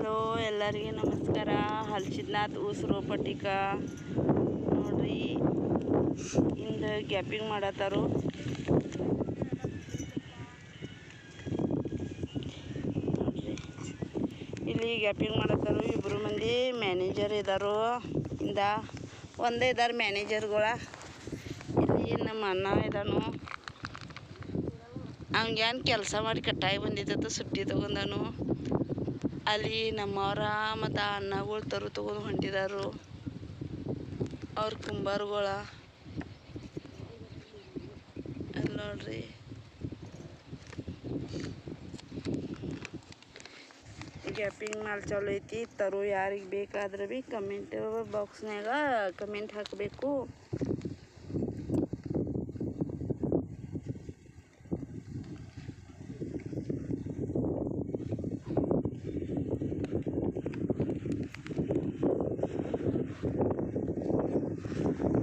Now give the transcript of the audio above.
Hello ಎಲ್ಲರಿಗೆ ನಮಸ್ಕಾರ. ಹಲ್ಸಿದ್ನಾಥ್ ಉಸ್ರು ಪಟಿಕ ನೋಡ್ರಿ, ಇಂದ ಗ್ಯಾಪಿಂಗ್ ಮಾಡತ್ತಾರು. ನೋಡ್ರಿ ಇಲ್ಲಿ ಗ್ಯಾಪಿಂಗ್ ಮಾಡತ್ತಾರು. ಇಬ್ಬರು ಮಂದಿ ಮ್ಯಾನೇಜರ್ ಇದ್ದಾರು. ಇಂದ ಒಂದೇ ಇದ್ದಾರೆ ಮ್ಯಾನೇಜರ್ಗಳ. ಇಲ್ಲಿ ನಮ್ಮ ಅಣ್ಣ ಇದ್ದಾನು. ಹಂಗೇನು ಕೆಲಸ ಮಾಡಿ ಕಟ್ಟಾಗಿ ಬಂದಿದ್ದತ್ತು, ಸುಟ್ಟಿ ತೊಗೊಂಡನು. ಅಲ್ಲಿ ನಮ್ಮವ್ರ ಮತ್ತು ಅಣ್ಣಗಳು ತೊಗೊಂಡು ಹೊಂಟಿದಾರು. ಅವ್ರ ಕುಂಬಾರಗಳ ಅಲ್ಲಿ ನೋಡ್ರಿ. ಗ್ಯಾಪಿಂಗ್ ಮಾಲ್ ಚಾಲು ಐತಿ. ಯಾರಿಗೆ ಬೇಕಾದ್ರೆ ಭೀ ಕಮೆಂಟ್ ಬಾಕ್ಸ್ನಾಗ ಕಮೆಂಟ್ ಹಾಕಬೇಕು.